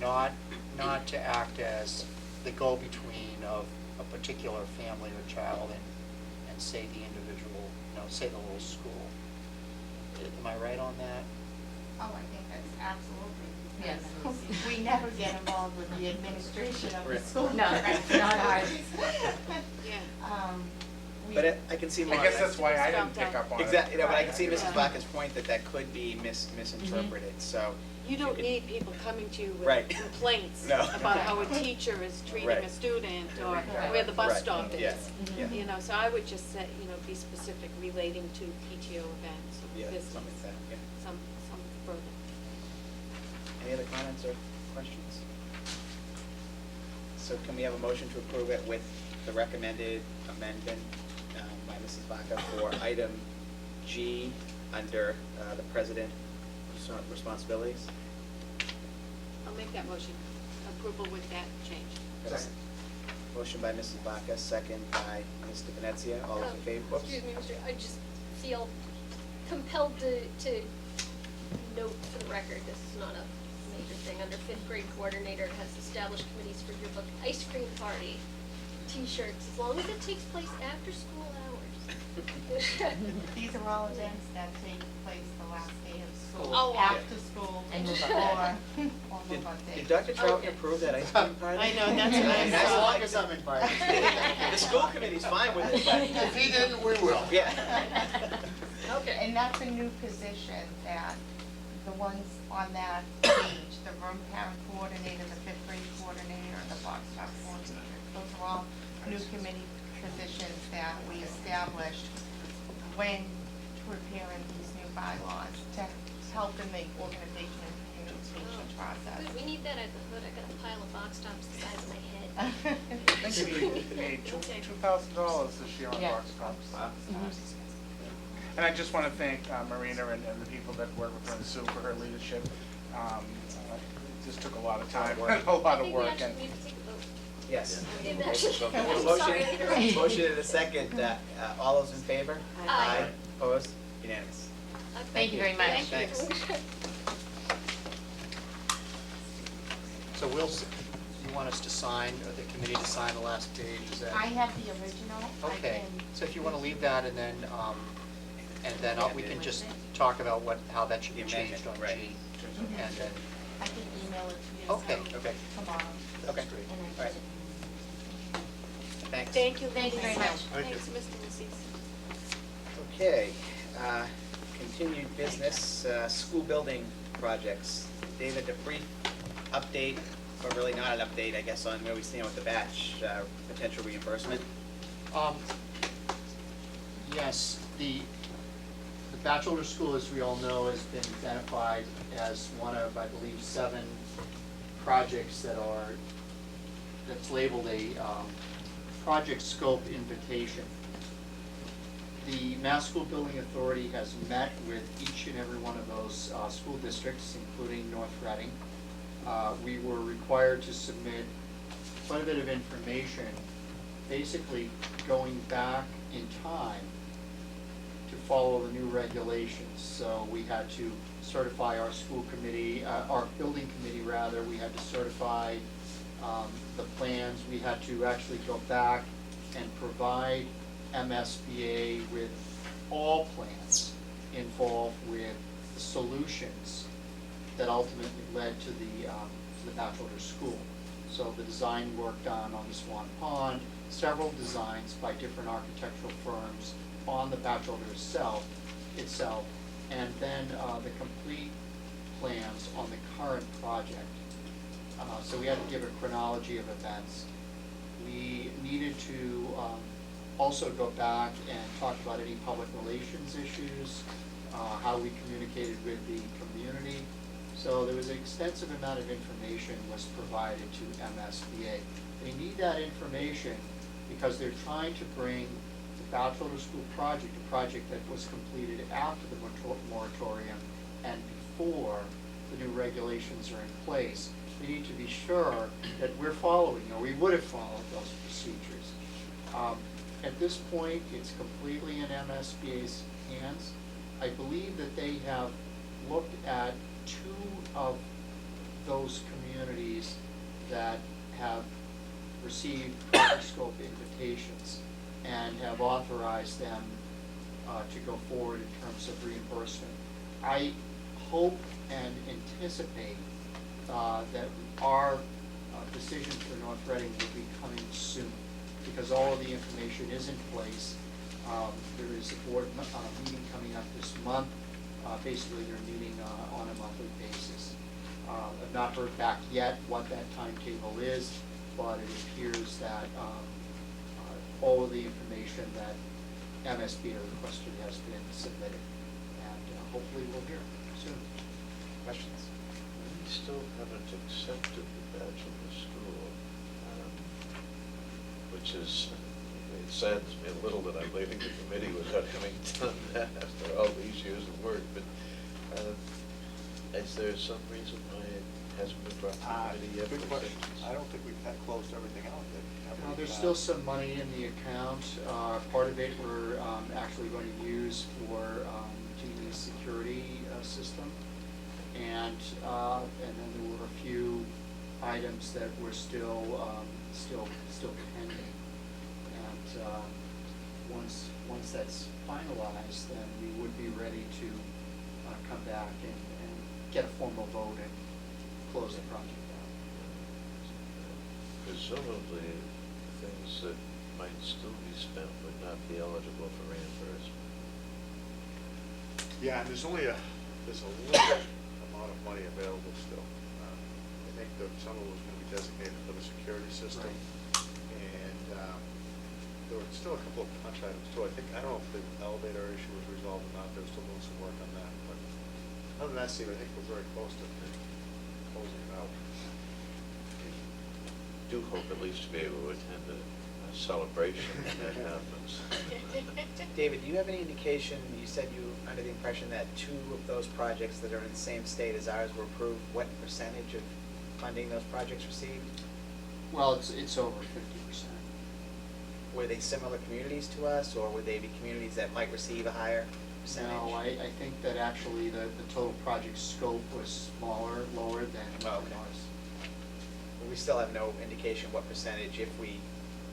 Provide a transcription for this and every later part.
not to act as the go-between of a particular family or child and say the individual, say the little school. Am I right on that? Oh, I think that's absolutely. Yes. We never get involved with the administration of the Right. school. No, that's not ours. Yeah. But I can see more. I guess that's why I didn't pick up on it. Exactly, but I can Right. see Mrs. Yeah. Blacker's point that could be misinterpreted, so. You don't could- need people coming to you Right. with complaints No. about how a teacher is treating Right. a student or Right. where the bus Right. stop is. Yeah. Yeah. You know, so I would just say, be specific relating to PTO events or Yeah, business, something like that, yeah. some further. Any other comments or questions? So can we have a motion to approve it with the recommended amendment by Mrs. Baca for item G under the president responsibilities? I'll make that motion, approval with that change. Second. Motion by Mrs. Baca, second by Mr. Venezia. All those in favor? Whoops. Excuse me, Mr. I just feel compelled to note for the record, this is not a major thing. Under fifth grade coordinator has established committees for yearbook ice cream party, T-shirts, as long as it takes place after school hours. These are all events that take place the last day of school, Oh, wow. after school, And or move or Did move on days. Dr. Trout Okay. approve that ice cream party? I know, that's what I As saw. long as I'm invited. The school committee's fine with it, but. If he didn't, we will. Yeah. Okay. And that's a new position that the ones on that page, the room parent coordinator, the fifth grade coordinator, and the box top coordinator, those are all new committee positions that we established when preparing these new bylaws to help in the organization and communication process. Good, we need that at the hood. I got a pile of box tops the size of my head. I think we paid $2,000 this year on Yeah. box tops. Wow. And I just want to thank Marina and the people that work with her and Sue for her leadership. This took a lot of time, and a lot I of think we work. actually And need to take a vote. Yes. We didn't actually. Motion, motion and a second. All those in favor? Aye. Opposed? Unanimous. Thank you very much. Thanks. So you want us to sign, or the committee to sign the last page, is that? I have the original. I Okay, can- so if you want to leave that, and then we can just talk about how that should be The changed amendment, on right. G. And then, I can email it to you. okay, Tomorrow. Okay. Great. All right. Thanks. Thank you. Thank you very much. Thanks, Mr. Lucis. Okay, continued business, school building projects. David, a brief update, but really not an update, I guess, on where we stand with the batch, potential reimbursement. yes, the Batchelder School, as we all know, has been identified as one of, I believe, 7 projects that's labeled a project scope invitation. The Mass School Building Authority has met with each and every one of those school districts, including North Reading. We were required to submit quite a bit of information, basically going back in time to follow the new regulations. So we had to certify our school committee, our building committee rather, we had to certify the plans, we had to actually go back and provide MSBA with all plans involved with the solutions that ultimately led to the Batchelder School. So the design work done on the Swan Pond, several designs by different architectural firms on the Batchelder itself, and then the complete plans on the current project. So we had to give a chronology of events. We needed to also go back and talk about any public relations issues, how we communicated with the community. So there was an extensive amount of information was provided to MSBA. They need that information because they're trying to bring the Batchelder School project, a project that was completed after the moratorium and before the new regulations are in place. We need to be sure that we're following, or we would have followed those procedures. At this point, it's completely in MSBA's hands. I believe that they have looked at 2 of those communities communities that have received project scope invitations and have authorized them to go forward in terms of reimbursement. I hope and anticipate that our decision for North Reading will be coming soon, because all of the information is in place. There is a board meeting coming up this month. Basically, they're meeting on a monthly basis. I've not heard back yet what that timetable is, but it appears that all of the information that MSB requested has been submitted, and hopefully we'll hear soon. Questions? We still haven't accepted the bachelor school, which is, it saddens me a little that I'm leaving the committee without having done that after all these years of work, but is there some reason why it hasn't been brought to the committee yet? Good question. I don't think we've closed everything out yet. Have we? There's still some money in the account. Part of it we're actually going to use for the security system. And then there were a few items that were still pending. And once that's finalized, then we would be ready to come back and get a formal vote and close the project out. Presumably, things that might still be spent would not be eligible for reimbursement. Yeah, and there's a limited amount of money available still. I think that some of it was gonna be designated for the security system. Right. And there were still a couple of punch items too. I don't know if the elevator issue was resolved or not. They were still doing some work on that. But other than that, Steve, I think we're very close to closing it out. Do hope at least to be able to attend a celebration when that happens. David, do you have any indication, you said you were under the impression that 2 of those projects that are in the same state as ours were approved. What percentage of funding those projects received? Well, it's over 50%. Were they similar communities to us, or would they be communities that might receive a higher percentage? No, I think that actually the total project scope was lower than Oh, okay. ours. We still have no indication what percentage, if we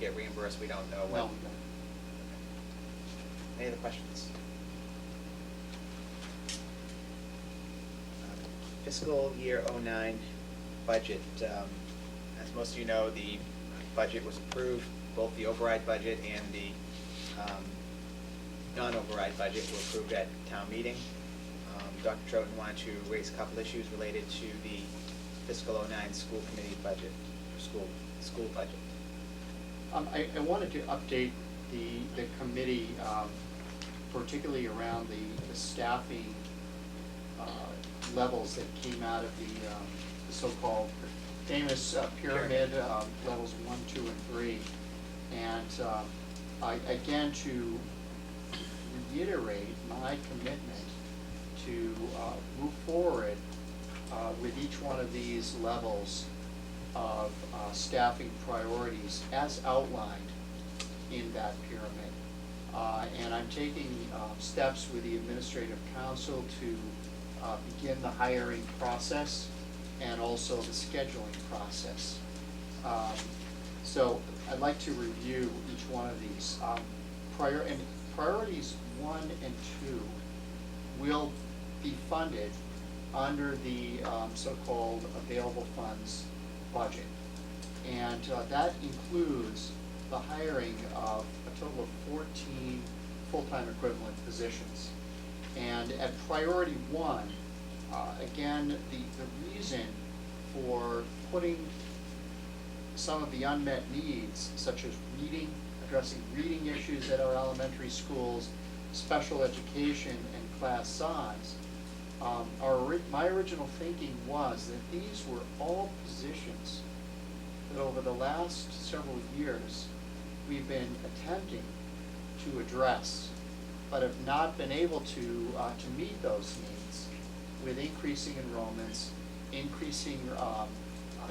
get reimbursed, we don't know what. No, we don't. Any other questions? Fiscal year '09 budget. As most of you know, the budget was approved, both the override budget and the non-override budget were approved at town meeting. Dr. Troughton wanted to raise a couple issues related to the fiscal '09 school committee budget, or school budget. I wanted to update the committee, particularly around the staffing levels that came out of the so-called famous pyramid, levels 1, 2, and 3. And again, to reiterate my commitment to move forward with each one of these levels of staffing priorities as outlined in that pyramid. And I'm taking steps with the administrative council to begin the hiring process and also the scheduling process. So I'd like to review each one of these. Priorities 1 and 2 will be funded under the so-called available funds budget. And that includes the hiring of a total of 14 full-time equivalent positions. And at priority 1, again, the reason for putting some of the unmet needs, such as reading, addressing reading issues at our elementary schools, special education, and class size, my original thinking was that these were all positions that over the last several years we've been attempting to address, but have not been able to meet those needs with increasing enrollments, increasing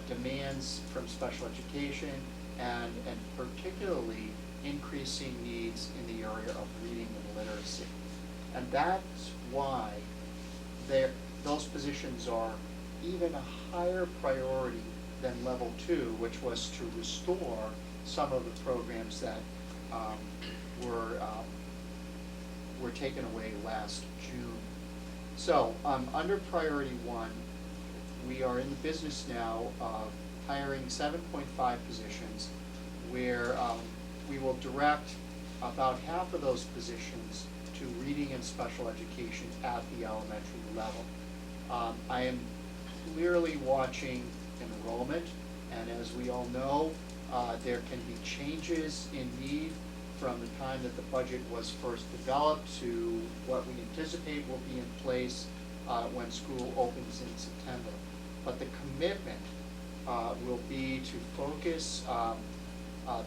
demands from special education, and particularly increasing needs in the area of reading and literacy. And that's why those positions are even a higher priority than level 2, which was to restore some of the programs that were taken away last June. So, under priority 1, we are in the business now of hiring 7.5 positions, where we will direct about half of those positions to reading and special education at the elementary level. I am clearly watching enrollment, and as we all know, there can be changes in need from the time that the budget was first developed to what we anticipate will be in place when school opens in September. But the commitment will be to focus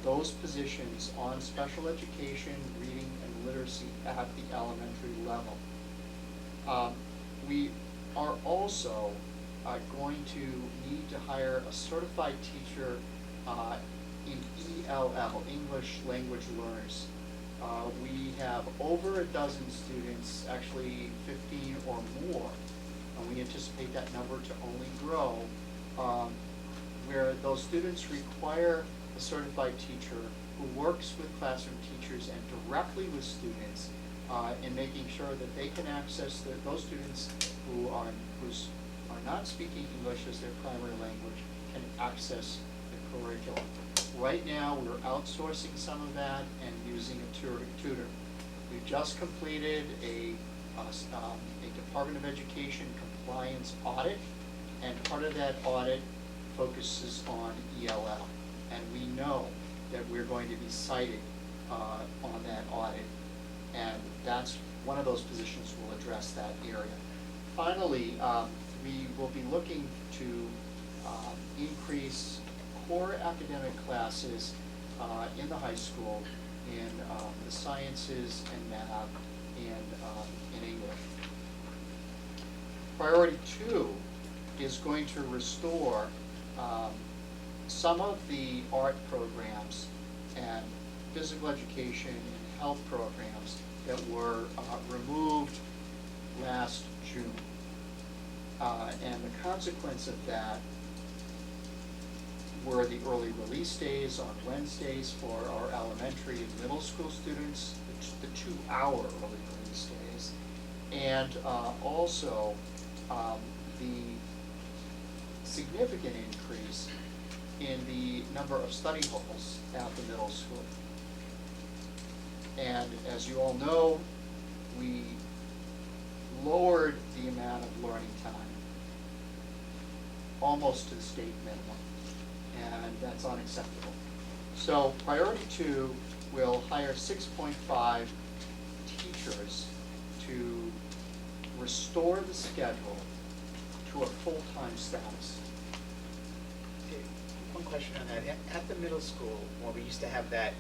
those positions on special education, reading, and literacy at the elementary level. We are also going to need to hire a certified teacher in ELL, English Language Learners. We have over a dozen students, actually 15 or more, and we anticipate that number to only grow, where those students require a certified teacher who works with classroom teachers and directly with students in making sure that they can access those students who are not speaking English as their primary language can access the curriculum. Right now, we're outsourcing some of that and using a tutor. We've just completed a Department of Education compliance audit, and part of that audit focuses on ELL. And we know that we're going to be cited on that audit, and that's one of those positions will address that area. Finally, we will be looking to increase core academic classes in the high school in the sciences and math and in English. Priority 2 is going to restore some of the art programs and physical education and health programs that were removed last June. And the consequence of that were the early release days on Wednesdays for our elementary and middle school students, the 2-hour early release days, and also the significant increase in the number of study halls at the middle school. And as you all know, we lowered the amount of learning time almost to the state minimum, and that's unacceptable. So priority 2 will hire 6.5 teachers to restore the schedule to a full-time status. One question on that. At the middle school, when we used to have that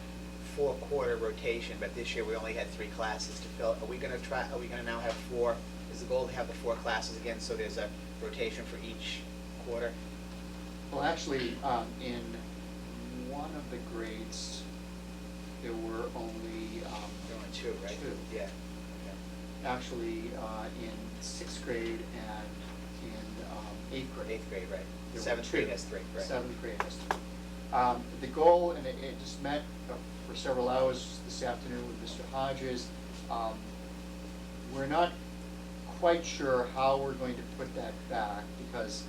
4-quarter rotation, but this year we only had 3 classes to fill, are we gonna now have 4? Is the goal to have the 4 classes again, so there's a rotation for each quarter? Well, actually, in one of the grades, there were only There were only 2, right? 2. Yeah. Okay. Actually, in 6th grade and in 8th grade. 8th grade, right. There were 7th grade 2. has 3, right. 7th grade has 3. The goal, and it just met for several hours this afternoon with Mr. Hodges, we're not quite sure how we're going to put that back, because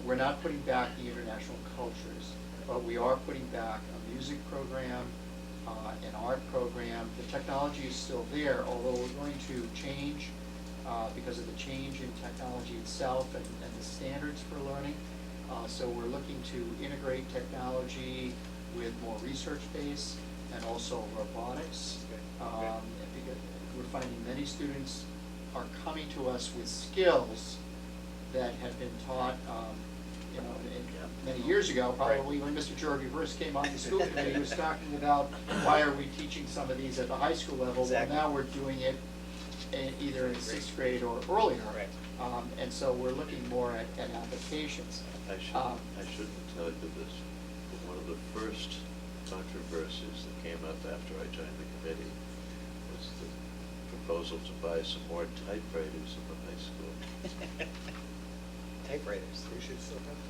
we're not putting back the international cultures, but we are putting back a music program, an art program. The technology is still there, although we're going to change because of the change in technology itself and the standards for learning. So we're looking to integrate technology with more research base and also robotics. And because we're finding many students are coming to us with skills that had been taught, many years ago, probably when Mr. Jorge first came on the school committee, he was talking about why are we teaching some of these at the high school level? Exactly. Well, now we're doing it either in 6th grade or earlier. Right. And so we're looking more at applications. I shouldn't tell you this, but one of the first controversies that came up after I joined the committee was the proposal to buy some more typewriters in the high school. typewriters. We should still have that.